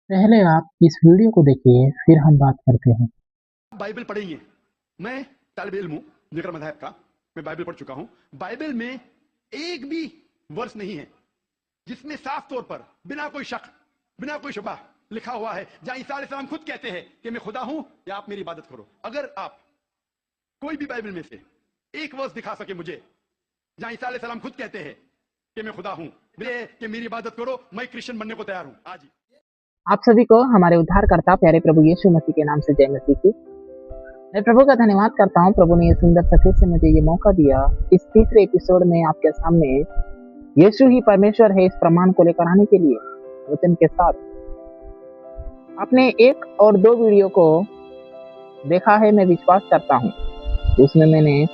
पहले आप इस वीडियो को देखिए, फिर हम बात करते हैं। बाइबल पढ़ेंगे। मैं तालिब इल्म हूं जिक्र मज़हब का। मैं बाइबल पढ़ चुका हूं। बाइबल में एक भी वर्स नहीं है जिसमें साफ तौर पर बिना कोई शक, बिना कोई शुबा लिखा हुआ है जहां ईसा अलैहिस्सलाम खुद कहते हैं कि मैं खुदा हूं या आप मेरी इबादत करो। अगर आप कोई भी बाइबल में से एक वर्स दिखा सके मुझे जहां ईसा अलैहिस्सलाम खुद कहते हैं कि मैं खुदा हूं, कि मेरी इबादत करो, मैं क्रिश्चियन बनने को तैयार हूं आज ही। आप सभी को हमारे उद्धारकर्ता प्यारे प्रभु यीशु मसीह के नाम से जय मसीह की। मैं प्रभु का धन्यवाद करता हूँ। प्रभु ने ये सुंदर सा फिर से मुझे ये मौका दिया इस तीसरे एपिसोड में आपके सामने यीशु ही परमेश्वर है इस प्रमाण को लेकर आने के लिए वचन के साथ। आपने 1 और 2 वीडियो को देखा है, मैं विश्वास करता हूँ। उसमें मैंने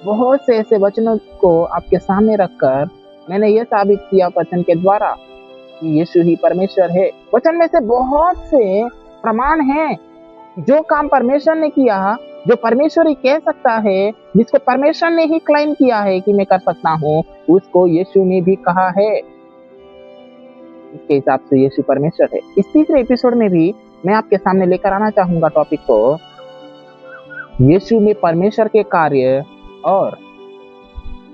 बहुत से ऐसे वचनों को आपके सामने रखकर मैंने ये साबित किया वचन के द्वारा कि यीशु ही परमेश्वर है। वचन में से बहुत से प्रमाण हैं। जो काम परमेश्वर ने किया, जो परमेश्वर ही कह सकता है, जिसको परमेश्वर ने ही क्लेम किया है कि मैं कर सकता हूँ, उसको यीशु ने भी कहा है। इसके हिसाब से यीशु परमेश्वर है। इस तीसरे एपिसोड में भी मैं आपके सामने लेकर आना चाहूंगा टॉपिक को, यीशु में परमेश्वर के कार्य और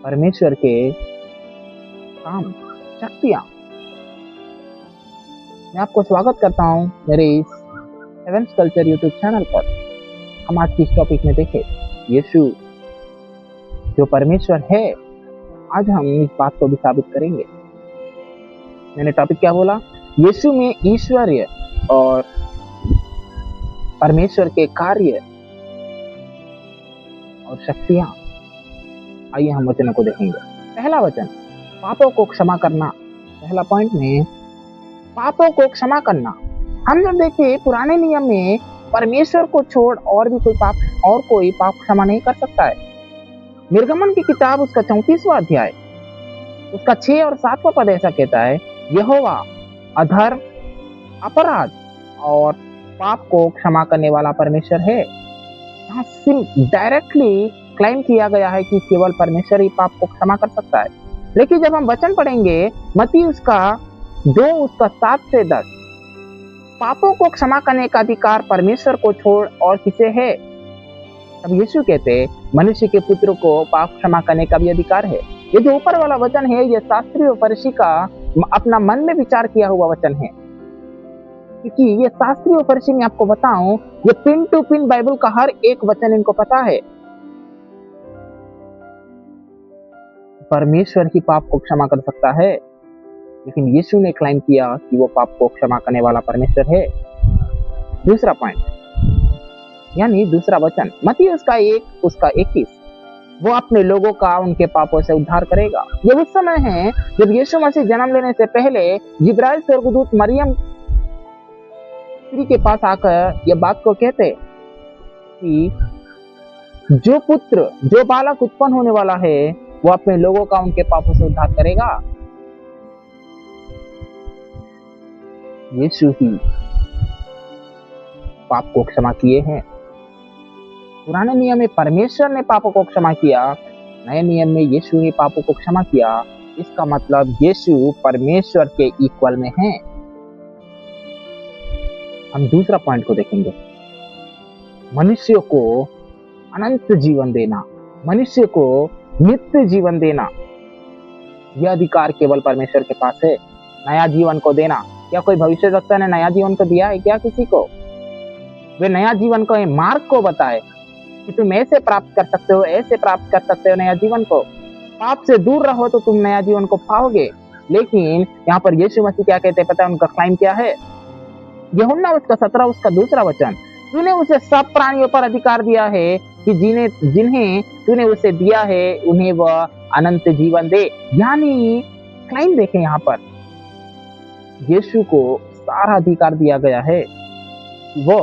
परमेश्वर के काम, शक्तियां। मैं आपको स्वागत करता हूं मेरे इस हेवेंस कल्चर यूट्यूब चैनल पर। हम आज की इस टॉपिक में देखें यीशु जो परमेश्वर है। आज हम इस बात को भी साबित करेंगे। मैंने टॉपिक क्या बोला? यीशु में ईश्वरीय और परमेश्वर के कार्य और शक्तियां। आइए हम वचनों को देखेंगे। पहला वचन, पापों को क्षमा करना। पहला पॉइंट में पापों को क्षमा करना। हम जब देखें पुराने नियम में परमेश्वर को छोड़ और भी कोई पाप क्षमा नहीं कर सकता है। निर्गमन की किताब उसका 34वां अध्याय उसका 6 और 7वां पद ऐसा कहता है, यहोवा अधर्म, अपराध और पाप को क्षमा करने वाला परमेश्वर है। यहाँ डायरेक्टली क्लेम किया गया है कि केवल परमेश्वर ही पाप को क्षमा कर सकता है। लेकिन जब हम वचन पढ़ेंगे मत्ती उसका 2 उसका 7 से 10, पापों को क्षमा करने का अधिकार परमेश्वर को छोड़ और किसे है? अब यीशु कहते मनुष्य के पुत्र को पाप क्षमा करने का भी अधिकार है। ये जो ऊपर वाला वचन है, ये शास्त्री और फरीसी का अपना मन में विचार किया हुआ वचन है। क्योंकि ये शास्त्री और फरीसी, मैं आपको बताऊं, ये पिन टू पिन बाइबल का हर एक वचन इनको पता है। परमेश्वर ही पाप को क्षमा कर सकता है, लेकिन यीशु ने क्लेम किया कि वो पाप को क्षमा करने वाला परमेश्वर है। दूसरा पॉइंट, यानी दूसरा वचन, मत्ती उसका 1 उसका 21, वो अपने लोगों का उनके पापों से उद्धार करेगा। ये उस समय है जब यीशु मसीह जन्म लेने से पहले जिब्राइल स्वर्गदूत मरियम के पास आकर ये बात को कहते कि जो पुत्र, जो बालक उत्पन्न होने वाला है, वो अपने लोगों का उनके पापों से उद्धार करेगा। यीशु ही पाप को क्षमा किए हैं। पुराने नियम में परमेश्वर ने पापों को क्षमा किया, नए नियम में यीशु ने पापों को क्षमा किया। इसका मतलब यीशु परमेश्वर के इक्वल में है। हम दूसरा पॉइंट को देखेंगे, मनुष्य को अनंत जीवन देना, मनुष्य को नित्य जीवन देना। यह अधिकार केवल परमेश्वर के पास है। नया जीवन को देना, क्या कोई भविष्यवक्ता ने नया जीवन को दिया है क्या किसी को? वे नया जीवन को मार्ग को बताए कि तुम ऐसे प्राप्त कर सकते हो, ऐसे प्राप्त कर सकते हो नया जीवन को। पाप से दूर रहो तो तुम नया जीवन को पाओगे। लेकिन यहाँ पर यीशु मसीह क्या कहते हैं पता है? उनका क्लेम क्या है? यूहन्ना उसका 17 उसका दूसरा वचन, तूने उसे सब प्राणियों पर अधिकार दिया है कि जिन्हें तूने उसे दिया है उन्हें वह अनंत जीवन दे। यानी क्लेम देखें, यहाँ पर यीशु को सारा अधिकार दिया गया है कि वो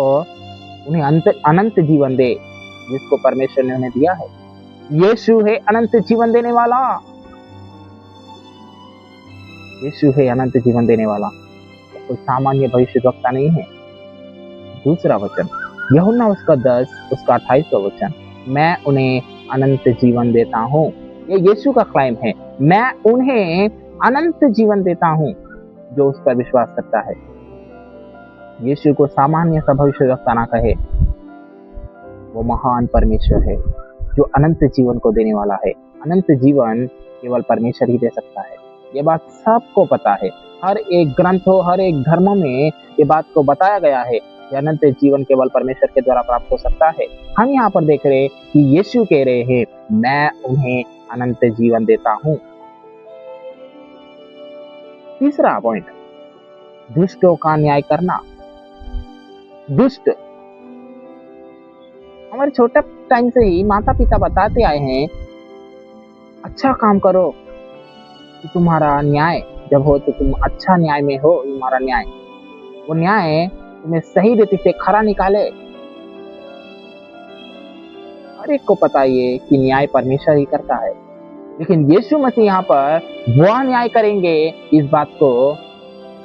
उन्हें अनंत जीवन दे, जिसको परमेश्वर ने उन्हें दिया है। यीशु है अनंत जीवन देने वाला। यीशु है अनंत जीवन देने वाला, कोई सामान्य भविष्यवक्ता नहीं है। दूसरा वचन, यूहन्ना उसका 10 उसका 28वां वचन, मैं उन्हें अनंत जीवन देता हूँ। ये यीशु का क्लेम है, मैं उन्हें अनंत जीवन देता हूँ जो उस पर विश्वास करता है। यीशु को सामान्य सा भविष्यवक्ता ना कहे, वो महान परमेश्वर है जो अनंत जीवन को देने वाला है। अनंत जीवन केवल परमेश्वर ही दे सकता है। ये बात सबको पता है। हर एक ग्रंथ हो, हर एक धर्म में ये बात को बताया गया है कि अनंत जीवन केवल परमेश्वर के द्वारा प्राप्त हो सकता है। हम यहाँ पर देख रहे हैं कि यीशु कह रहे हैं, मैं उन्हें अनंत जीवन देता हूँ। तीसरा पॉइंट, दुष्टों का न्याय करना। दुष्ट, हमारे छोटे टाइम से ही माता पिता बताते आए हैं, अच्छा काम करो कि तुम्हारा न्याय जब हो तो तुम अच्छा न्याय में हो, तुम्हारा न्याय, वो न्याय तुम्हें सही रीति से खरा निकाले। हर एक को पता ये कि न्याय परमेश्वर ही करता है, लेकिन यीशु मसीह यहाँ पर वह न्याय करेंगे, इस बात को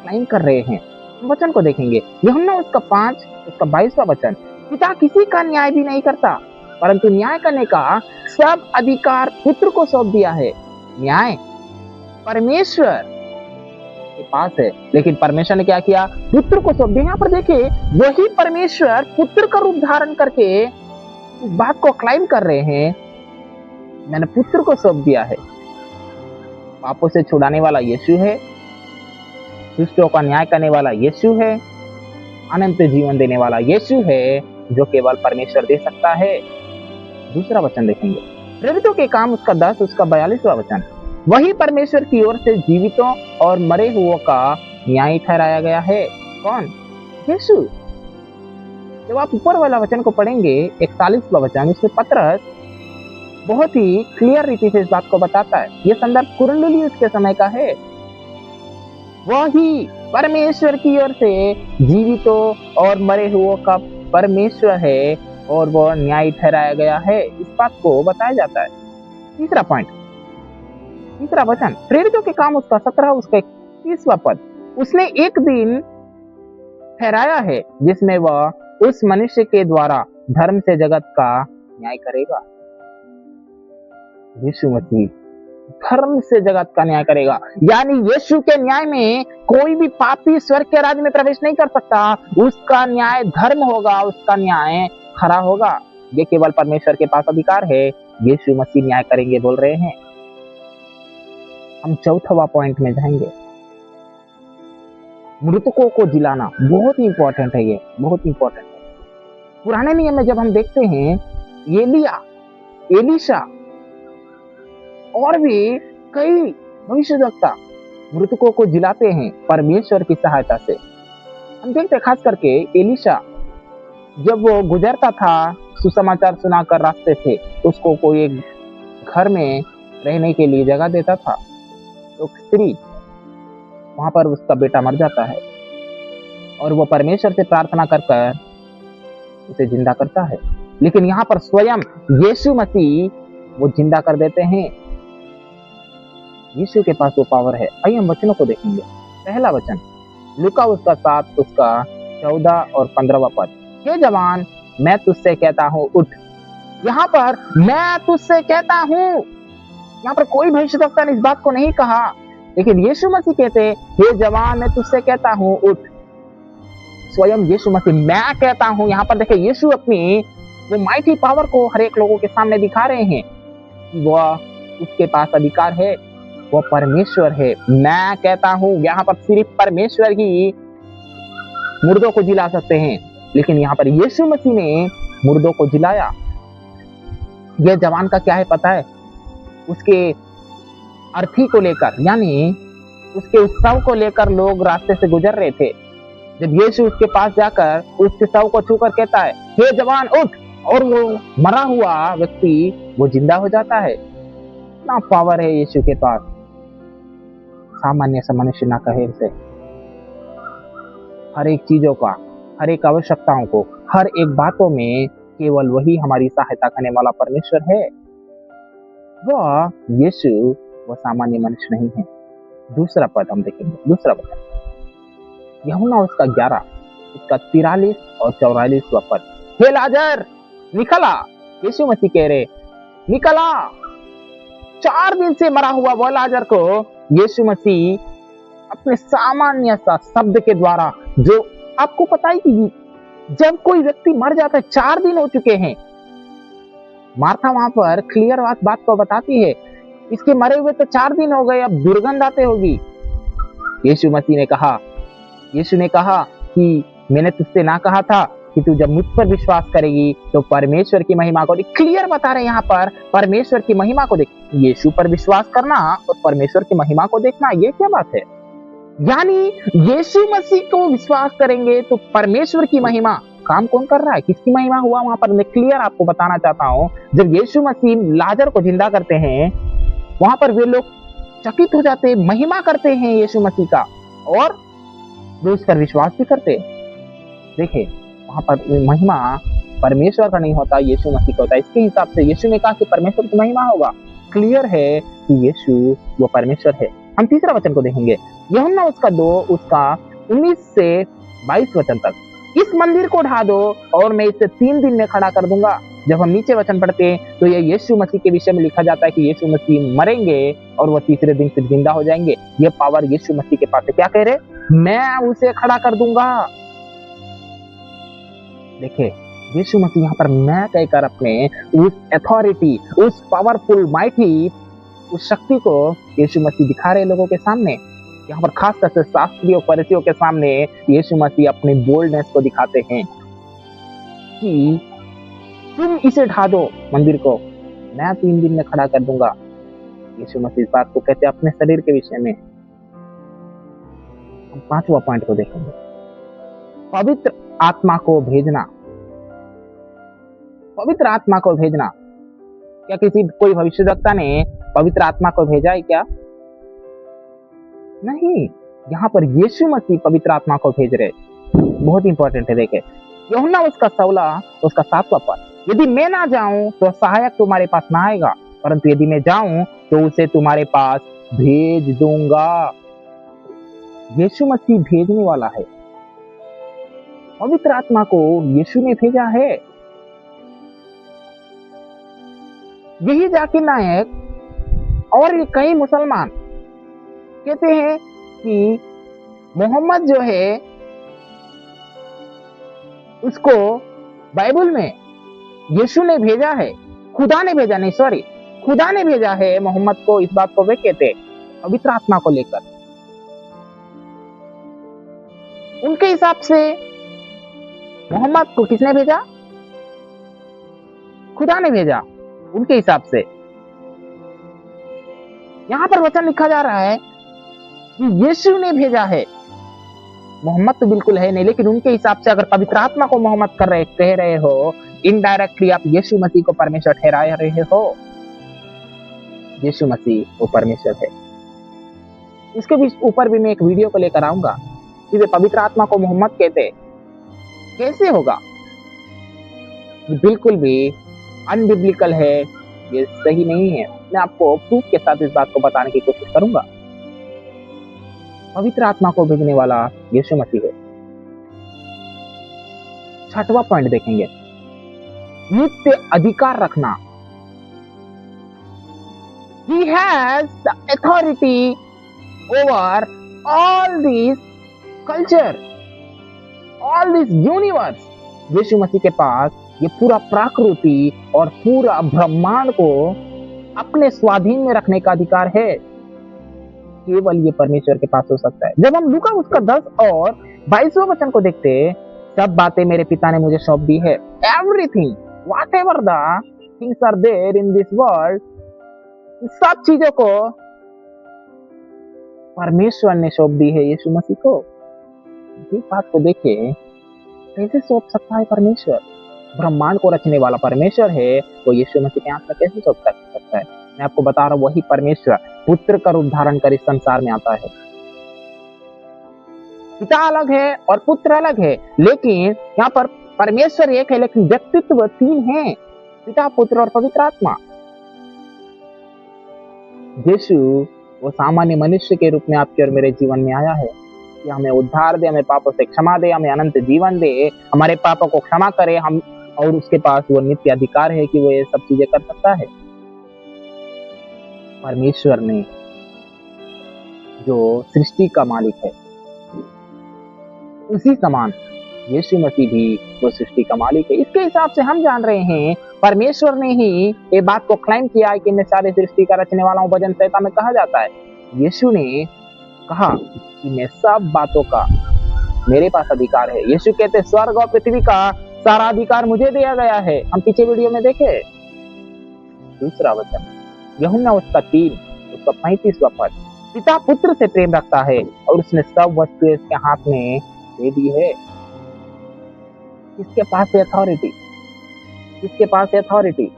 क्लेम कर रहे हैं। वचन को देखेंगे, यूहन्ना उसका 5 उसका 22वां वचन, पिता किसी का न्याय भी नहीं करता, परंतु न्याय करने का सब अधिकार पुत्र को सौंप दिया है। न्याय परमेश्वर के पास है, लेकिन परमेश्वर ने क्या किया, पुत्र को सौंप दिया। यहाँ पर देखिए, वही परमेश्वर पुत्र का रूप धारण करके इस बात को क्लेम कर रहे हैं, मैंने पुत्र को सौंप दिया है। पापों से छुड़ाने वाला यीशु है, दुष्टों का न्याय करने वाला यीशु है, अनंत जीवन देने वाला यीशु है, जो केवल परमेश्वर दे सकता है। दूसरा वचन देखेंगे, प्रेरितों के काम उसका 10 उसका 42वां वचन, वही परमेश्वर की ओर से जीवितों और मरे हुओं का न्याय ठहराया गया है। कौन? यीशु। जब आप ऊपर वाला वचन को पढ़ेंगे, 41वां वचन, उसमें पतरस बहुत ही क्लियर रीति से इस बात को बताता है। यह संदर्भ कुरनेलियुस के समय का है। वही परमेश्वर की ओर से जीवितों और मरे हुओं का परमेश्वर है और वह न्याय ठहराया गया है, इस बात को बताया जाता है। तीसरा पॉइंट, तीसरा वचन, प्रेरितों के काम उसका 17 उसका 21वां पद, उसने एक दिन ठहराया है जिसमें वह उस मनुष्य के द्वारा धर्म से जगत का न्याय करेगा। यीशु मसीह धर्म से जगत का न्याय करेगा, यानी यीशु के न्याय में कोई भी पापी स्वर्ग के राज्य में प्रवेश नहीं कर सकता। उसका न्याय धर्म होगा, उसका न्याय खरा होगा। ये केवल परमेश्वर के पास अधिकार है। यीशु मसीह न्याय करेंगे बोल रहे हैं। हम चौथा पॉइंट में जाएंगे, मृतकों को जिलाना। बहुत ही इंपॉर्टेंट है, ये बहुत इंपॉर्टेंट है। पुराने नियम में जब हम देखते हैं, एलिया, एलीशा और भी कई भविष्यवक्ता मृतकों को जिलाते हैं परमेश्वर की सहायता से। हम देखते हैं खास करके एलीशा, जब वो गुजरता था सुसमाचार सुनाकर रास्ते से, उसको कोई एक घर में रहने के लिए जगह देता था, तो स्त्री वहां पर उसका बेटा मर जाता है और वो परमेश्वर से प्रार्थना कर कर उसे जिंदा करता है। लेकिन यहाँ पर स्वयं यीशु मसीह वो जिंदा कर देते हैं। यीशु के पास वो पावर है। आइए हम वचनों को देखेंगे। पहला वचन, लूका उसका 7 उसका 14 और 15वां पद, हे जवान मैं तुझसे कहता हूँ उठ। यहाँ पर मैं तुझसे कहता हूँ, यहाँ पर कोई भविष्यवक्ता ने इस बात को नहीं कहा, लेकिन यीशु मसीह कहते, हे जवान मैं तुझसे कहता हूँ उठ। स्वयं यीशु मसीह मैं कहता हूँ। यहाँ पर देखिए, यीशु अपनी वो माइटी पावर को हर एक लोगों के सामने दिखा रहे हैं कि वह उसके पास अधिकार है, वो परमेश्वर है। मैं कहता हूँ, यहाँ पर सिर्फ परमेश्वर ही मुर्दों को जिला सकते हैं, लेकिन यहाँ पर यीशु मसीह ने मुर्दों को जिलाया। यह जवान का क्या है पता है? उसके अर्थी को लेकर, यानी उसके उस शव को लेकर लोग रास्ते से गुजर रहे थे। जब यीशु उसके पास जाकर उसके शव को छूकर कहता है, हे जवान उठ, और वो मरा हुआ व्यक्ति वो जिंदा हो जाता है। इतना पावर है यीशु के पास, सामान्य सा मनुष्य ना कहे उसे। हर एक चीजों का, हर एक आवश्यकताओं को, हर एक बातों में केवल वही हमारी सहायता करने वाला परमेश्वर है। वह यीशु वो सामान्य मनुष्य नहीं है। दूसरा पद हम देखेंगे, दूसरा पद यूहन्ना उसका 11 उसका 43 और 44वां पद, हे लाजर निकला। यीशु मसीह कह रहे निकला। 4 दिन से मरा हुआ वो लाजर को यीशु मसीह अपने सामान्य सा शब्द के द्वारा, जो आपको पता है कि जब कोई व्यक्ति मर जाता है, 4 दिन हो चुके हैं, मार्था वहां पर क्लियर बात को बताती है, इसके मरे हुए तो 4 दिन हो गए, अब दुर्गंध आते होगी। यीशु मसीह ने कहा, यीशु ने कहा कि मैंने तुझसे ना कहा था कि तू जब मुझ पर विश्वास करेगी तो परमेश्वर की महिमा को देख। क्लियर बता रहे हैं यहाँ पर, परमेश्वर की महिमा को देख। यीशु पर विश्वास करना और परमेश्वर की महिमा को देखना, ये क्या बात है? यानी यीशु मसीह को विश्वास करेंगे तो परमेश्वर की महिमा काम कौन कर रहा है, किसकी महिमा हुआ वहां पर? मैं क्लियर आपको बताना चाहता हूं, जब यीशु मसीह लाजर को जिंदा करते हैं, वहां पर वे लोग चकित हो जाते, महिमा करते हैं यीशु मसीह का, और वे उस पर विश्वास भी करते। देखिए वहां पर महिमा परमेश्वर का नहीं होता, यीशु मसीह का होता है। इसके हिसाब से यीशु ने कहा कि परमेश्वर की महिमा होगा। क्लियर है कि यीशु वो परमेश्वर है। हम तीसरा वचन को देखेंगे, यूहन्ना उसका 2 उसका 19 से 22 वचन तक। इस मंदिर को ढा दो और मैं इसे 3 दिन में खड़ा कर दूंगा। जब हम नीचे वचन पढ़ते हैं तो ये यीशु मसीह के विषय में लिखा जाता है कि यीशु मसीह मरेंगे और वो तीसरे दिन फिर जिंदा हो जाएंगे। ये पावर यीशु मसीह के पास है। क्या कह रहे? मैं उसे खड़ा कर दूंगा। देखिए यीशु मसीह यहाँ पर मैं कहकर अपने उस अथॉरिटी, उस पावरफुल माइटी, उस शक्ति को यीशु मसीह दिखा रहे लोगों के सामने। यहाँ पर खासकर से शास्त्रियों फरीसियों के सामने यीशु मसीह अपनी बोल्डनेस को दिखाते हैं कि तुम इसे ढा दो मंदिर को, मैं 3 दिन में खड़ा कर दूंगा। यीशु मसीह इस बात को कहते हैं अपने शरीर के विषय में। हम 5वां पॉइंट को देखेंगे, पवित्र आत्मा को भेजना। पवित्र आत्मा को भेजना, क्या कोई भविष्यवक्ता ने पवित्र आत्मा को भेजा है क्या? नहीं, यहाँ पर यीशु मसीह पवित्र आत्मा को भेज रहे। बहुत इंपॉर्टेंट है। देखे यूहन्ना उसका 16 उसका 7वां पद, यदि मैं ना जाऊं तो सहायक तुम्हारे पास ना आएगा, परंतु यदि मैं जाऊं तो उसे तुम्हारे पास भेज दूंगा। यीशु मसीह भेजने वाला है। पवित्र आत्मा को यीशु ने भेजा है। यही जाकिर नायक और कई मुसलमान कहते हैं कि मोहम्मद जो है उसको बाइबल में यीशु ने भेजा है, खुदा ने भेजा नहीं, सॉरी, खुदा ने भेजा है मोहम्मद को। इस बात को वे कहते पवित्र आत्मा को लेकर। उनके हिसाब से मोहम्मद को किसने भेजा? खुदा ने भेजा उनके हिसाब से। यहां पर वचन लिखा जा रहा है कि यीशु ने भेजा है। मोहम्मद तो बिल्कुल है नहीं, लेकिन उनके हिसाब से अगर पवित्र आत्मा को मोहम्मद कह रहे हो, इनडायरेक्टली आप यीशु मसीह को परमेश्वर ठहरा रहे हो। यीशु मसीह वो परमेश्वर है। इसके भी ऊपर भी मैं एक वीडियो को लेकर आऊंगा कि वे पवित्र आत्मा को मोहम्मद कहते कैसे होगा। ये बिल्कुल भी अनबिब्लिकल है, ये सही नहीं है। मैं आपको प्रूफ के साथ इस बात को बताने की कोशिश करूंगा। पवित्र आत्मा को भेजने वाला यीशु मसीह है। 6वां पॉइंट देखेंगे, नित्य अधिकार रखना। He has the authority over all this culture, all this universe. यीशु मसीह के पास ये पूरा प्रकृति और पूरा ब्रह्मांड को अपने स्वाधीन में रखने का अधिकार है। केवल ये परमेश्वर के पास हो सकता है। जब हम लूका उसका 10 और 22वां वचन को देखते, सब बातें मेरे पिता ने मुझे सौंप दी है। Everything, whatever the things are there in this world, सब चीजों को परमेश्वर ने सौंप दी है यीशु मसीह को। इस बात को देखें, कैसे सौंप सकता है परमेश्वर? ब्रह्मांड को रचने वाला परमेश्वर है, वो यीशु मसीह के हाथ में कैसे सौंप सकता है? मैं आपको बता रहा हूं, वही परमेश्वर पुत्र का रूप धारण कर इस संसार में आता है। पिता अलग है और पुत्र अलग है, लेकिन यहाँ पर परमेश्वर एक है, लेकिन व्यक्तित्व 3 है, पिता, पुत्र और पवित्र आत्मा। यीशु वो सामान्य मनुष्य के रूप में आपके और मेरे जीवन में आया है कि हमें उद्धार दे, हमें पापों से क्षमा दे, हमें अनंत जीवन दे, हमारे पापों को क्षमा करे हम, और उसके पास वो नित्य अधिकार है कि वो ये सब चीजें कर सकता है। परमेश्वर ने, जो सृष्टि का मालिक है, उसी समान यीशु मसीह भी वो सृष्टि का मालिक है। इसके हिसाब से हम जान रहे हैं परमेश्वर ने ही ये बात को क्लेम किया है कि मैं सारी सृष्टि का रचने वाला हूँ। भजन संहिता में कहा जाता है, यीशु ने कहा कि मैं सब बातों का मेरे पास अधिकार है। यीशु कहते स्वर्ग और पृथ्वी का सारा अधिकार मुझे दिया गया है। हम पीछे वीडियो में देखे। दूसरा वचन यूहन्ना उसका 3 उसका 35वां पद, पिता पुत्र से प्रेम रखता है और उसने सब वस्तुएं इसके हाथ में दे दी है। किसके पास है अथॉरिटी? किसके पास है अथॉरिटी?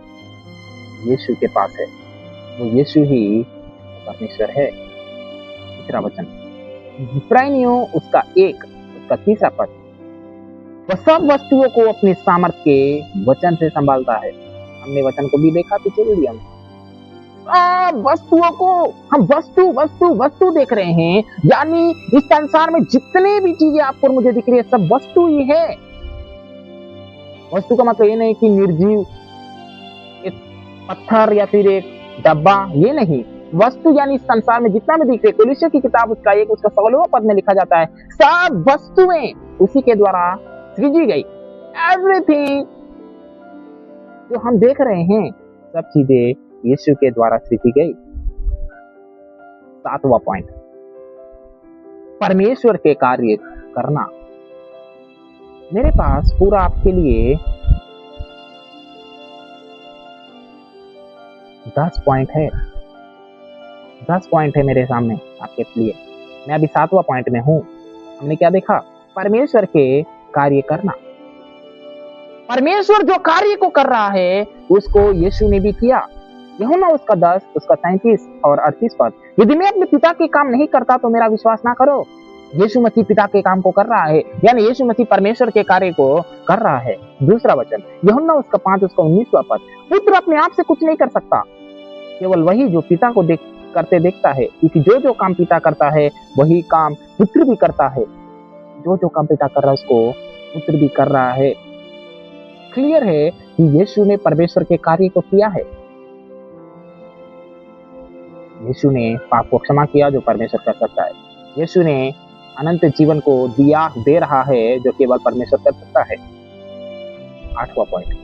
यीशु के पास है। वो यीशु ही परमेश्वर है। तीसरा वचन इब्रानियों उसका 1 उसका 3 पद, वह सब वस्तुओं को अपनी सामर्थ्य के वचन से संभालता है। हमने वचन को भी देखा पीछे वीडियो में। वस्तुओं को हम वस्तु वस्तु वस्तु देख रहे हैं, यानी इस संसार में जितने भी चीजें आपको मुझे दिख रही है सब वस्तु ही है। वस्तु का मतलब ये नहीं कि निर्जीव एक पत्थर या फिर एक डब्बा, ये नहीं। वस्तु यानी इस संसार में जितना भी दिख रहे, कोलोसियों की किताब उसका 1 उसका 16वां पद में लिखा जाता है, सब वस्तुएं उसी के द्वारा सृजी गई। एवरीथिंग जो हम देख रहे हैं सब चीजें यीशु के द्वारा सृजी गई। 7वां पॉइंट, परमेश्वर के कार्य करना। मेरे पास पूरा आपके लिए 10 पॉइंट है। 10 पॉइंट है मेरे सामने आपके लिए। मैं अभी 7वां पॉइंट में हूं। हमने क्या देखा? परमेश्वर के कार्य करना। परमेश्वर जो कार्य को कर रहा है उसको यीशु ने भी किया। यूहन्ना उसका 10 उसका 37 और 38 पद, यदि मैं अपने पिता के काम नहीं करता तो मेरा विश्वास ना करो। यीशु मसीह पिता के काम को कर रहा है, यानी यीशु मसीह परमेश्वर के कार्य को कर रहा है। दूसरा वचन यूहन्ना उसका 5 उसका 19वां पद, पुत्र अपने आप से कुछ नहीं कर सकता, केवल वही जो पिता को करते देखता है, क्योंकि जो काम पिता करता है वही काम पुत्र भी करता है। जो काम पिता कर रहा है उसको पुत्र भी कर रहा है। क्लियर है कि यीशु ने परमेश्वर के कार्य को किया है। यीशु ने पाप को क्षमा किया जो परमेश्वर कर सकता है। यीशु ने अनंत जीवन को दे रहा है जो केवल परमेश्वर कर सकता है। 8वां पॉइंट,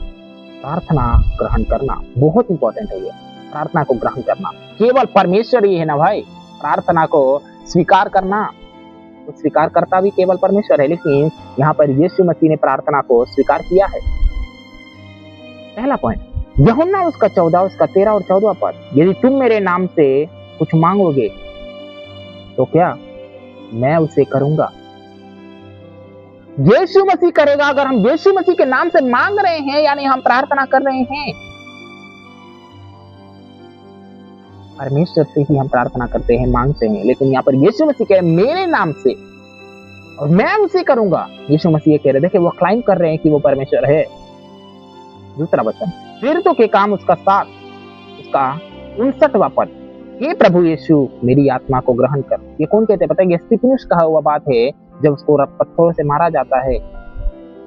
प्रार्थना ग्रहण करना। बहुत इंपॉर्टेंट है ये, प्रार्थना को ग्रहण करना। केवल परमेश्वर ही है ना भाई। प्रार्थना को स्वीकार करना, तो स्वीकार करता भी केवल परमेश्वर है, लेकिन यहाँ पर यीशु मसीह ने प्रार्थना को स्वीकार किया है। पहला पॉइंट, यूहन्ना उसका 14 उसका 13 और 14वां पद, यदि तुम मेरे नाम से कुछ मांगोगे तो क्या मैं उसे करूंगा। यीशु मसीह करेगा। अगर हम यीशु मसीह के नाम से मांग रहे हैं यानी हम प्रार्थना कर रहे हैं, परमेश्वर से ही हम प्रार्थना करते हैं, मांगते हैं, लेकिन यहाँ पर यीशु मसीह कह रहे मेरे नाम से और मैं उसे करूंगा। यीशु मसीह कह रहे, देखिए वो क्लाइम कर रहे हैं कि वो परमेश्वर है। दूसरा वचन प्रेरितों के काम उसका 7 उसका 59वां पद, हे प्रभु यीशु मेरी आत्मा को ग्रहण कर। ये कौन कहते हैं पता है? ये स्तिफनुस कहा हुआ बात है। जब उसको पत्थरों से मारा जाता है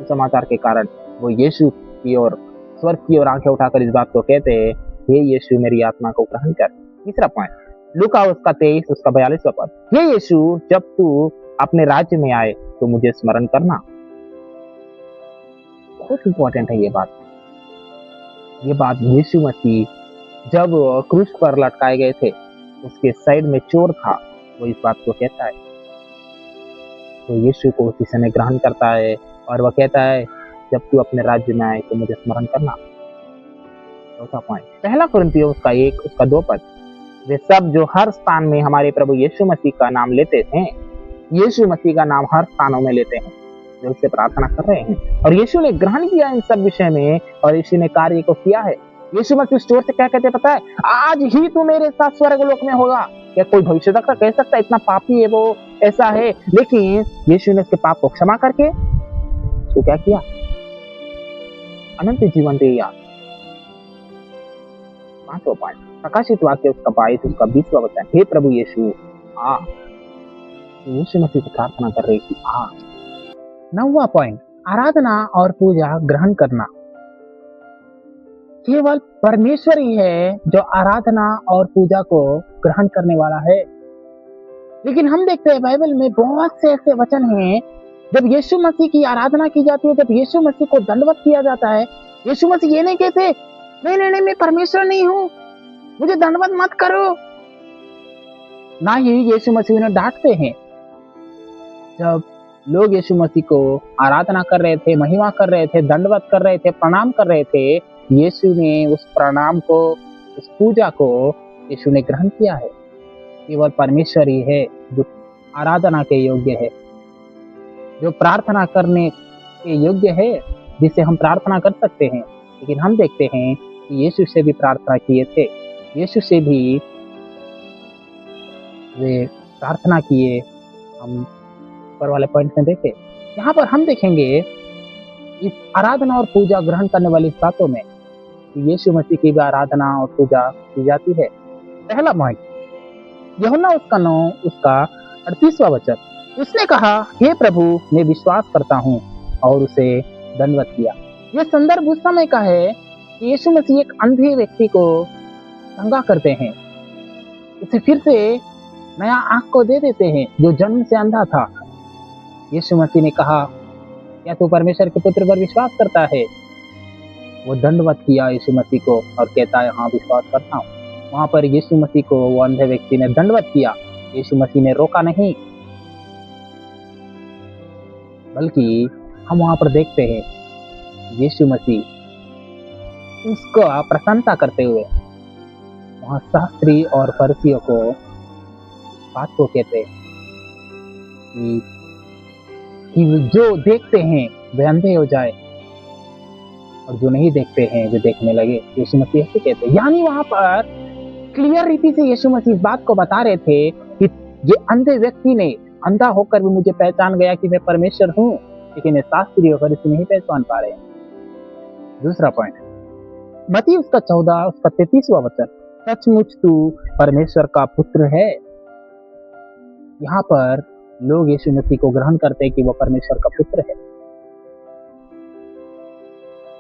समाचार के कारण, वो यीशु की ओर स्वर्ग की ओर आंखें उठाकर इस बात को कहते हैं, हे यीशु मेरी आत्मा को ग्रहण कर। तीसरा पॉइंट, लूका उसका 23 उसका 42वां पद, हे यीशु जब तू अपने राज्य में आए तो मुझे स्मरण करना। बहुत इंपॉर्टेंट है ये बात। यीशु मसीह जब क्रूस पर लटकाए गए थे, उसके साइड में चोर था, वो इस बात को कहता है। तो यीशु को उसी समय ग्रहण करता है और वह कहता है जब तू अपने राज्य में आए तो मुझे स्मरण करना। चौथा पॉइंट, पहला कुरिन्थियों उसका 1 उसका 2 पद, वे सब जो हर स्थान में हमारे प्रभु यीशु मसीह का नाम लेते थे, यीशु मसीह का नाम हर स्थानों में लेते हैं, जो उससे प्रार्थना कर रहे हैं, और यीशु ने ग्रहण किया इन सब विषय में और यीशु ने कार्य को किया है। यीशु मसीह स्टोर से क्या कहते पता है? आज ही तू मेरे साथ स्वर्ग लोक में होगा। क्या कोई भविष्यवक्ता कह सकता है इतना पापी है वो, ऐसा है? लेकिन यीशु ने उसके पाप को क्षमा करके उसको क्या किया? अनंत जीवन दिया। 5वां पॉइंट, प्रकाशित वाक्य उसका 22 उसका 20वां वचन, हे प्रभु यीशु आ। यीशु मसीह से प्रार्थना कर रही थी आ। 9वां पॉइंट, आराधना और पूजा ग्रहण करना। केवल परमेश्वर ही है जो आराधना और पूजा को ग्रहण करने वाला है। लेकिन हम देखते हैं बाइबल में बहुत से ऐसे वचन हैं जब यीशु मसीह की आराधना की जाती है, जब यीशु मसीह को दंडवत किया जाता है, यीशु मसीह ये नहीं कहते नहीं नहीं नहीं मैं परमेश्वर नहीं हूं, मुझे दंडवत मत करो। ना ही यीशु मसीह उन्हें डांटते हैं। जब लोग यीशु मसीह को आराधना कर रहे थे, महिमा कर रहे थे, दंडवत कर रहे थे, प्रणाम कर रहे थे, यीशु ने उस प्रणाम को, उस पूजा को यीशु ने ग्रहण किया है। केवल परमेश्वर ही है जो आराधना के योग्य है, जो प्रार्थना करने के योग्य है, जिसे हम प्रार्थना कर सकते हैं। लेकिन हम देखते हैं कि यीशु से भी प्रार्थना किए थे, यीशु से भी वे प्रार्थना किए। हम ऊपर वाले पॉइंट में देखें, यहाँ पर हम देखेंगे इस आराधना और पूजा ग्रहण करने वाली बातों में कि यीशु मसीह की भी आराधना और पूजा की जाती है। पहला पॉइंट, यूहन्ना उसका 9 उसका 38वां वचन, उसने कहा हे प्रभु मैं विश्वास करता हूँ, और उसे दंडवत किया। यह संदर्भ उस समय का है कि यीशु मसीह एक अंधे व्यक्ति को चंगा करते हैं, उसे फिर से नया आंख को दे देते हैं जो जन्म से अंधा था। यीशु मसीह ने कहा क्या तू परमेश्वर के पुत्र पर विश्वास करता है? वो दंडवत किया यीशु मसीह को और कहता है हाँ विश्वास करता हूँ। वहां पर यीशु मसीह को वो अंधे व्यक्ति ने दंडवत किया, यीशु मसीह ने रोका नहीं, बल्कि हम वहां पर देखते हैं यीशु मसीह उसको प्रसन्नता करते हुए वहां शास्त्री और फरीसियों को बात को कहते कि जो देखते हैं वे अंधे हो जाए और जो नहीं देखते हैं वे देखने लगे। यीशु मसीह ऐसे कहते हैं, यानी वहां पर क्लियर रीति से यीशु मसीह इस बात को बता रहे थे कि ये अंधे व्यक्ति ने अंधा होकर भी मुझे पहचान गया कि मैं परमेश्वर हूं, लेकिन शास्त्री और फरीसी नहीं पहचान पा रहे। दूसरा पॉइंट, मत्ती उसका 14 उसका 33वां वचन, सचमुच तू परमेश्वर का पुत्र है। यहाँ पर लोग यीशु मसीह को ग्रहण करते हैं कि वो परमेश्वर का पुत्र है।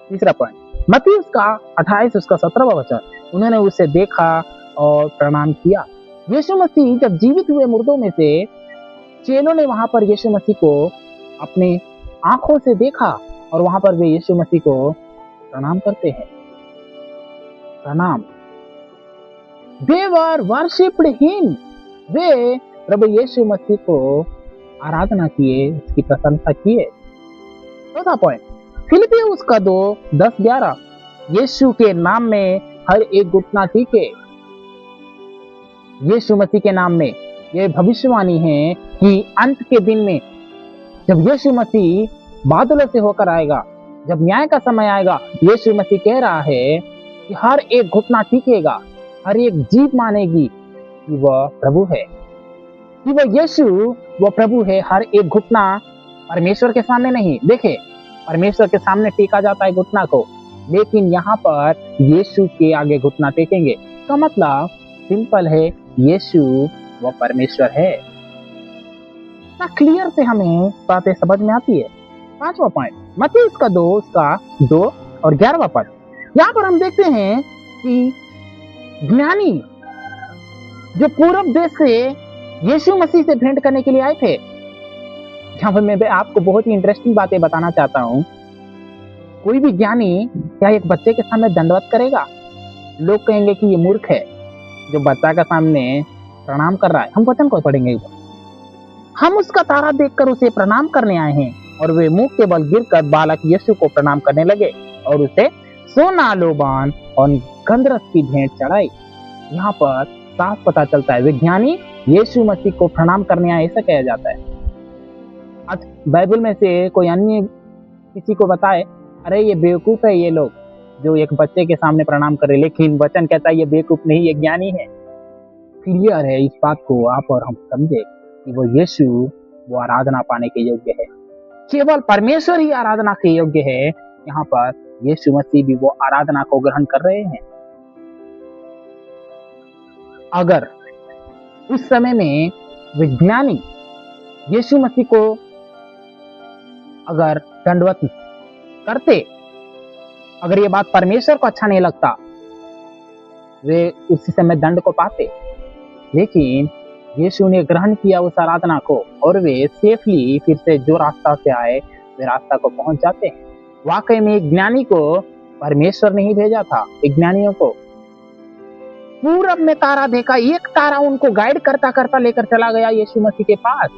तीसरा पॉइंट, मत्ती उसका 28 उसका 17वां वचन, उन्होंने उसे देखा और प्रणाम किया। यीशु मसीह जब जीवित हुए मुर्दों में से चेलों ने वहां पर यीशु मसीह को अपने आंखों से देखा और वहां पर वे यीशु मसीह को प्रणाम करते हैं। प्रणाम, they were worshipped him, वे प्रभु यीशु मसीह को आराधना किए, उसकी प्रशंसा किए। चौथा पॉइंट, फिलिपियों उसका 2:10-11, यीशु के नाम में हर एक घुटना टीके। यीशु मसीह के नाम में यह भविष्यवाणी है कि अंत के दिन में जब यीशु मसीह बादलों से होकर आएगा, जब न्याय का समय आएगा, यीशु मसीह कह रहा है कि हर एक घुटना टीकेगा, हर एक जीभ मानेगी कि वह प्रभु है, कि वह यीशु वह प्रभु है। हर एक घुटना परमेश्वर के सामने नहीं, देखे परमेश्वर के सामने टेका जाता है घुटना को, लेकिन यहाँ पर यीशु के आगे घुटना टेकेंगे। इसका मतलब सिंपल है, यीशु वह परमेश्वर है। इतना क्लियर से हमें बातें समझ में आती है। पांचवा पॉइंट, मत्ती उसका 2 उसका 2 और 11वां पद, यहाँ पर हम देखते हैं कि ज्ञानी जो पूर्व देश से यीशु मसीह से भेंट करने के लिए आए थे, यहाँ पर मैं आपको बहुत ही इंटरेस्टिंग बातें बताना चाहता हूँ। कोई भी ज्ञानी क्या एक बच्चे के सामने दंडवत करेगा? लोग कहेंगे कि ये मूर्ख है जो बच्चा के सामने प्रणाम कर रहा है। हम वचन को पढ़ेंगे, हम उसका तारा देखकर उसे प्रणाम करने आए हैं, और वे मुंह के बल गिरकर बालक यीशु को प्रणाम करने लगे और उसे सोना, लोबान और गंधरस की भेंट चढ़ाई। यहाँ पर साफ पता चलता है विज्ञानी यीशु मसीह को प्रणाम करने आए, ऐसा कहा जाता है। आज बाइबल में से कोई अन्य किसी को बताए अरे ये बेवकूफ है ये लोग जो एक बच्चे के सामने प्रणाम करे, लेकिन वचन कहता है ये बेवकूफ नहीं, ये ज्ञानी है। क्लियर है इस बात को आप और हम समझे कि वो यीशु वो आराधना पाने के योग्य है, केवल परमेश्वर ही आराधना के योग्य है। यहाँ पर यीशु मसीह भी वो आराधना को ग्रहण कर रहे हैं। अगर उस समय में विज्ञानी यीशु मसीह को अगर दंडवत करते, अगर ये बात परमेश्वर को अच्छा नहीं लगता, वे उस समय दंड को पाते। लेकिन यीशु ने ग्रहण किया उस आराधना को और वे सेफली फिर से जो रास्ता से आए वे रास्ता को पहुंच जाते हैं। वाकई में एक ज्ञानी को परमेश्वर ने ही भेजा था। एक ज्ञानियों को पूरब में तारा देखा, एक तारा उनको गाइड करता करता लेकर चला गया यीशु मसीह के पास।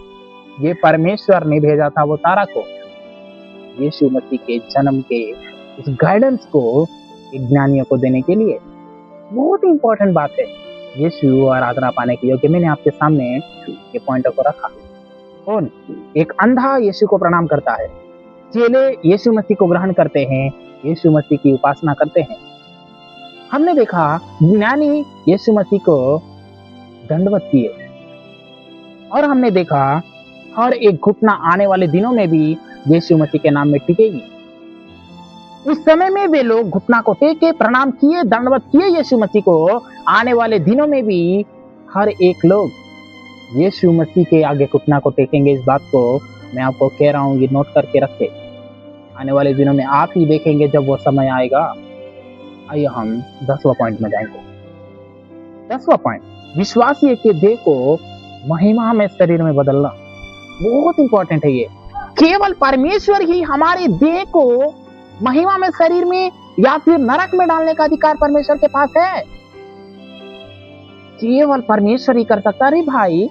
ये परमेश्वर ने भेजा था वो तारा को, यीशु मसीह के जन्म के उस गाइडेंस को एक ज्ञानियों को देने के लिए। बहुत ही इंपॉर्टेंट बात है। यीशु आराधना पाने के योग्य, मैंने आपके सामने ये पॉइंट को रखा। कौन? एक अंधा यीशु को प्रणाम करता है, चेले यीशु मसीह को ग्रहण करते हैं, यीशु मसीह की उपासना करते हैं। हमने देखा ज्ञानी यीशु मसीह को दंडवत किए और हमने देखा हर एक घुटना आने वाले दिनों में भी यीशु मसीह के नाम में टिकेगी। उस समय में वे लोग घुटना को टेके प्रणाम किए, दंडवत किए यीशु मसीह को। आने वाले दिनों में भी हर एक लोग यीशु मसीह के आगे घुटना को टेकेंगे। इस बात को मैं आपको कह रहा हूं, ये नोट करके रखे। आने वाले दिनों में आप ही देखेंगे जब वो समय आएगा। आइए हम 10वां पॉइंट में जाएंगे। 10वां पॉइंट, विश्वासी के देह को महिमा में शरीर में बदलना। बहुत इंपॉर्टेंट है ये। केवल परमेश्वर ही हमारे देह को महिमा में शरीर में या फिर नरक में डालने का अधिकार परमेश्वर के पास है। केवल परमेश्वर ही कर सकता। अरे भाई,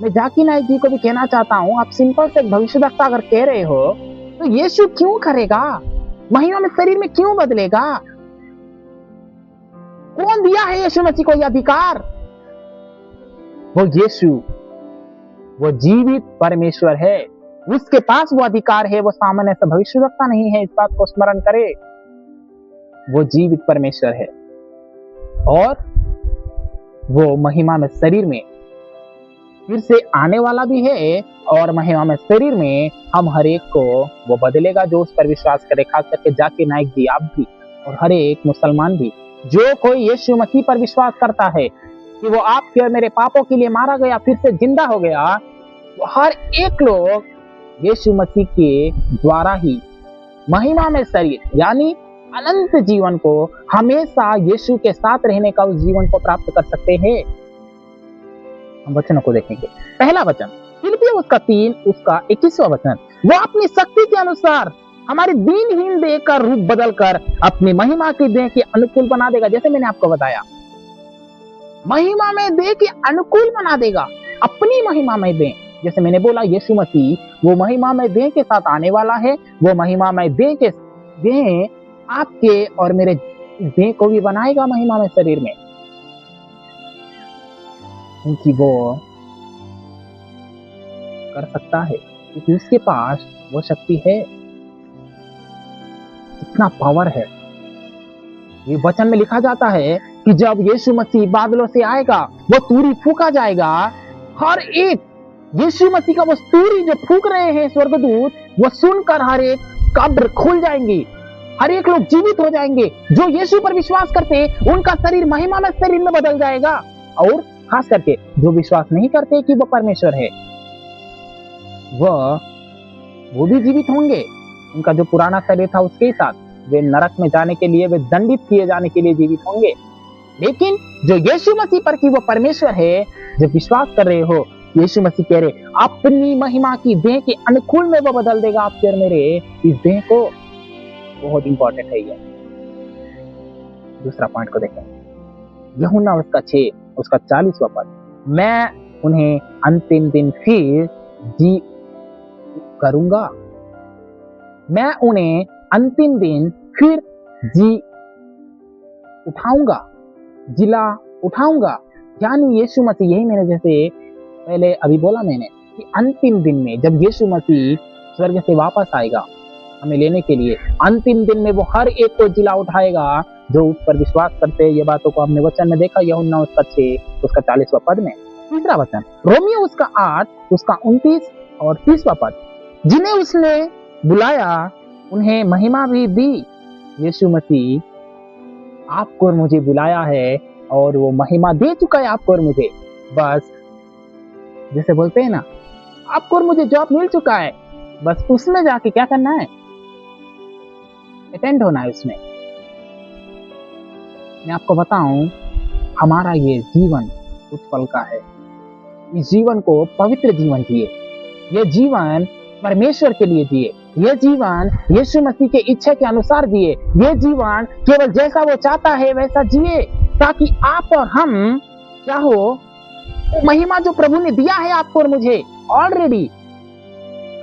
मैं जाकिर नाइक जी को भी कहना चाहता हूं, आप सिंपल से भविष्यवक्ता अगर कह रहे हो तो यीशु क्यों करेगा? महिमा में शरीर में क्यों बदलेगा? कौन दिया है यीशु मसीह को यह अधिकार? वो यीशु, वो जीवित परमेश्वर है, उसके पास वो अधिकार है। वो सामान्य सा भविष्यवक्ता नहीं है, इस बात को स्मरण करे। वो जीवित परमेश्वर है और वो महिमा में शरीर में फिर से आने वाला भी है और महिमा में शरीर में हम हर एक को वो बदलेगा जो उस पर विश्वास करे। खास करके जाकिर नाइक जी, आप भी, और हर एक मुसलमान भी। जो कोई यीशु मसीह पर विश्वास करता है कि वो आपके और मेरे पापों के लिए मारा गया, फिर से जिंदा हो गया, वो हर एक लोग यीशु मसीह के द्वारा ही महिमा में शरीर यानी अनंत जीवन को, हमेशा यीशु के साथ रहने का उस जीवन को प्राप्त कर सकते हैं। हम वचनों को देखेंगे। पहला वचन फिलिपियों उसका 3 उसका 21वां वचन, वो अपनी शक्ति के अनुसार हमारे दीनहीन देह का रूप बदलकर अपनी महिमा की देह के अनुकूल बना देगा। जैसे मैंने आपको बताया, महिमा में देह के अनुकूल बना देगा, अपनी महिमा में देह। जैसे मैंने बोला, यीशु मसीह वो महिमा में देह के साथ आने वाला है। वो महिमा में देह आपके और मेरे देह को भी बनाएगा महिमा में शरीर में, क्योंकि वो कर सकता है, क्योंकि उसके पास वो शक्ति है। कितना पावर है। ये वचन में लिखा जाता है कि जब यीशु मसीह बादलों से आएगा, वो तूरी फूका जाएगा। हर एक यीशु मसीह का वो तूरी जो फूक रहे हैं स्वर्गदूत, वो सुनकर हर एक कब्र खुल जाएंगी, हर एक लोग जीवित हो जाएंगे। जो यीशु पर विश्वास करते उनका शरीर महिमा में शरीर में बदल जाएगा। और खास करके जो विश्वास नहीं करते कि वो परमेश्वर है, वो भी जीवित होंगे। उनका जो पुराना शरीर था उसके साथ वे नरक में जाने के लिए, वे दंडित किए जाने के लिए जीवित होंगे। लेकिन जो यीशु मसीह पर कि वो परमेश्वर है, जब विश्वास कर रहे हो, यीशु मसीह कह रहे अपनी महिमा की देह के अनुकूल में वो बदल देगा आपके और मेरे इस देह को। बहुत इंपॉर्टेंट है ये। दूसरा पॉइंट को देखें, यूहन्ना उसका 6 उसका 40वां पद, मैं उन्हें अंतिम दिन फिर जी करूंगा। मैं उन्हें अंतिम दिन फिर जी उठाऊंगा, जिला उठाऊंगा। यानी यीशु मसीह, यही मैंने जैसे पहले अभी बोला मैंने कि अंतिम दिन में जब यीशु मसीह स्वर्ग से वापस आएगा हमें लेने के लिए, अंतिम दिन में वो हर एक को जिला उठाएगा जो उस पर विश्वास करते हैं। ये बातों को हमने वचन में देखा, यूहन्ना उसका 6 उसका 40वां पद में। तीसरा वचन रोमियो उसका 8 उसका 29 और 30वां पद, जिन्हें उसने बुलाया उन्हें महिमा भी दी। यीशु मसीह आपको और मुझे बुलाया है और वो महिमा दे चुका है आपको और मुझे। बस जैसे बोलते हैं ना, आपको और मुझे जॉब मिल चुका है, बस उसमें जाके क्या करना है, अटेंड होना है उसमें। मैं आपको बताऊं, हमारा ये जीवन कुछ पल का है। इस जीवन को पवित्र जीवन जिए, ये जीवन परमेश्वर के लिए जिए, ये जीवन यीशु मसीह के इच्छा के अनुसार जिए, ये जीवन केवल जैसा वो चाहता है वैसा जिए, ताकि आप और हम क्या हो, महिमा जो प्रभु ने दिया है आपको और मुझे ऑलरेडी,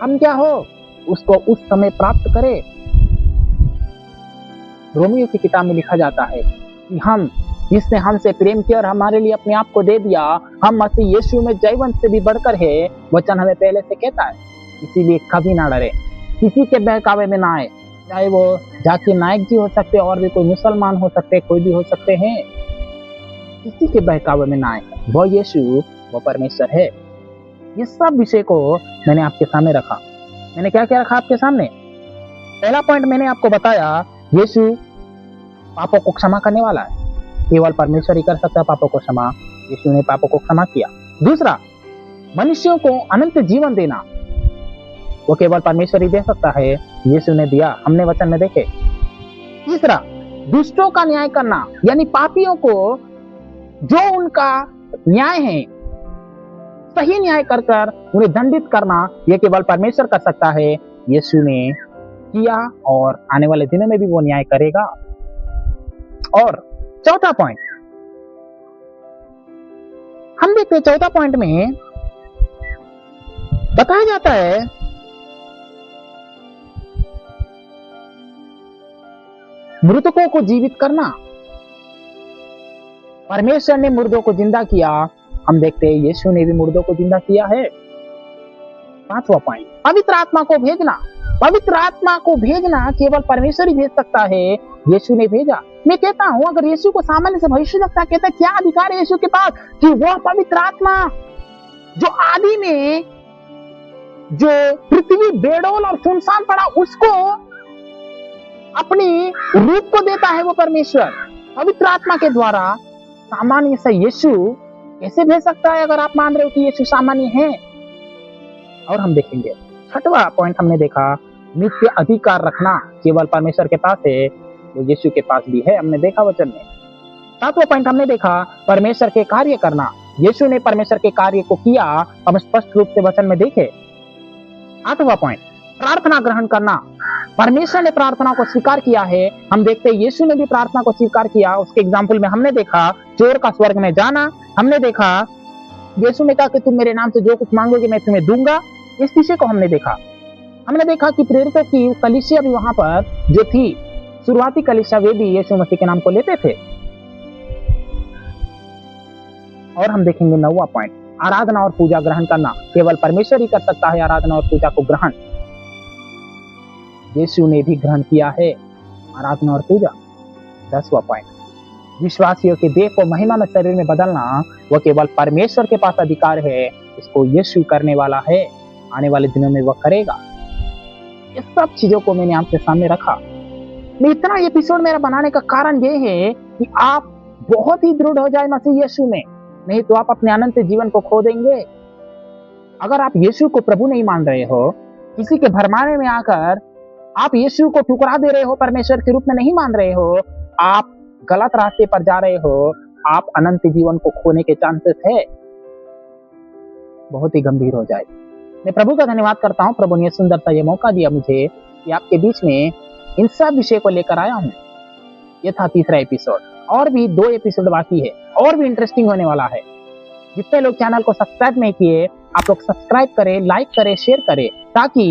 हम क्या हो उसको उस समय प्राप्त करें। रोमियो की किताब में लिखा जाता है कि हम, जिसने हमसे प्रेम किया और हमारे लिए अपने आप को दे दिया, हम मसीह यीशु में जयवंत से भी बढ़कर है, वचन हमें पहले से कहता है। इसीलिए कभी ना डरे, किसी के बहकावे में ना आए, चाहे वो जाकिर नायक जी हो सकते, और भी कोई मुसलमान हो सकते, कोई भी हो सकते हैं, किसी के बहकावे में ना आए। वो यीशु, वो परमेश्वर है। ये सब विषय को मैंने आपके सामने रखा। मैंने क्या क्या रखा आपके सामने? पहला पॉइंट मैंने आपको बताया, यीशु पापों को क्षमा करने वाला है, केवल परमेश्वर ही कर सकता है पापों को क्षमा, यीशु ने पापों को क्षमा किया। दूसरा, मनुष्यों को अनंत जीवन देना, वो केवल परमेश्वर ही दे सकता है, यीशु ने दिया, हमने वचन में देखे। तीसरा, दुष्टों का न्याय करना, यानी पापियों को जो उनका न्याय है, सही न्याय कर कर उन्हें दंडित करना, यह केवल परमेश्वर कर सकता है, यीशु ने किया और आने वाले दिनों में भी वो न्याय करेगा। और चौथा पॉइंट हम देखते हैं, चौथा पॉइंट में बताया जाता है मृतकों को जीवित करना। परमेश्वर ने मुर्दों को जिंदा किया, हम देखते हैं यीशु ने भी मुर्दों को जिंदा किया है। पांचवा पॉइंट, पवित्र आत्मा को भेजना। पवित्र आत्मा को भेजना केवल परमेश्वर ही भेज सकता है, यीशु ने भेजा। मैं कहता हूं, अगर यीशु को सामान्य से भविष्यवक्ता कहता, क्या अधिकार है यीशु के पास कि वह पवित्र आत्मा जो आदि में जो पृथ्वी बेडोल और सुनसान पड़ा उसको अपनी रूप को देता है, वो परमेश्वर पवित्र आत्मा के द्वारा सामान्य से यीशु कैसे भेज सकता है, अगर आप मान रहे हो कि यीशु सामान्य है? और हम देखेंगे छठवां पॉइंट हमने देखा, नित्य अधिकार रखना केवल परमेश्वर के पास है, वो यीशु के पास भी है, हमने देखा वचन में। सातवां पॉइंट हमने देखा, परमेश्वर के कार्य करना, यीशु ने परमेश्वर के कार्य को किया, हम स्पष्ट रूप से वचन में देखे। आठवां पॉइंट, प्रार्थना ग्रहण करना, परमेश्वर ने प्रार्थना को स्वीकार किया है, हम देखते हैं यीशु ने भी प्रार्थना को स्वीकार किया। उसके एग्जाम्पल में हमने देखा चोर का स्वर्ग में जाना, हमने देखा यीशु ने कहा कि तुम मेरे नाम से जो कुछ मांगोगे मैं तुम्हें दूंगा, इस विषय को हमने देखा। हमने देखा कि प्रेरितों की कलीसिया भी वहां पर जो थी, शुरुआती कलीसिया, वे भी यीशु मसीह के नाम को लेते थे। और हम देखेंगे नौवां पॉइंट, आराधना और पूजा ग्रहण करना, केवल परमेश्वर ही कर सकता है आराधना और पूजा को ग्रहण, यीशु ने भी ग्रहण किया है आराधना और पूजा। 10वां पॉइंट, विश्वासियों के देह को महिमा में शरीर में बदलना, वह केवल परमेश्वर के पास अधिकार है, इसको यीशु करने वाला है, आने वाले दिनों में वह करेगा। इस सब चीजों को मैंने आपके सामने रखा। मैं इतना एपिसोड मेरा बनाने का कारण ये है कि आप बहुत ही दृढ़ हो जाए मसीह यीशु में, नहीं तो आप अपने अनंत जीवन को खो देंगे। अगर आप यीशु को प्रभु नहीं मान रहे हो, किसी के भरमाने में आकर आप यीशु को ठुकरा दे रहे हो, परमेश्वर के रूप में नहीं मान रहे हो, आप गलत रास्ते पर जा रहे हो, आप अनंत जीवन को खोने के चांसेस है, बहुत ही गंभीर हो जाए। मैं प्रभु का धन्यवाद करता हूं, प्रभु ने सुंदर सा ये मौका दिया मुझे कि आपके बीच में इन सब विषय को लेकर आया हूं। ये था तीसरा एपिसोड, और भी 2 एपिसोड बाकी है, और भी इंटरेस्टिंग होने वाला है। जितने लोग चैनल को सब्सक्राइब नहीं किए, आप लोग सब्सक्राइब करें, लाइक करें, शेयर करें, ताकि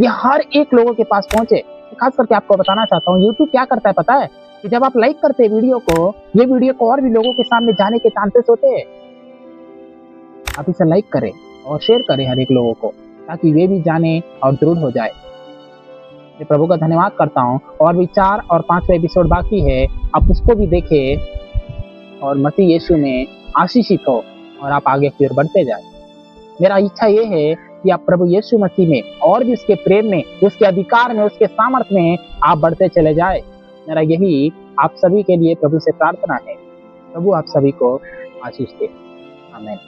ये हर एक लोगों के पास पहुंचे। खास करके आपको बताना चाहता हूँ, यूट्यूब क्या करता है पता है, कि जब आप लाइक करते हैं वीडियो को, ये वीडियो को और भी लोगों के सामने जाने के चांसेस होते हैं। आप इसे लाइक करें और शेयर करें हर एक लोगों को, ताकि वे भी जाने और दृढ़ हो जाए। मैं प्रभु का धन्यवाद करता हूँ, और भी 4 और 5वां एपिसोड बाकी है, आप उसको भी देखें और मसीह यीशु में आशीषित हो और आप आगे की ओर बढ़ते जाए। मेरा इच्छा ये है कि आप प्रभु यीशु मसीह में और भी उसके प्रेम में, उसके अधिकार में, उसके सामर्थ्य में आप बढ़ते चले जाए। मेरा यही आप सभी के लिए प्रभु से प्रार्थना है। प्रभु आप सभी को आशीष दे। आमीन।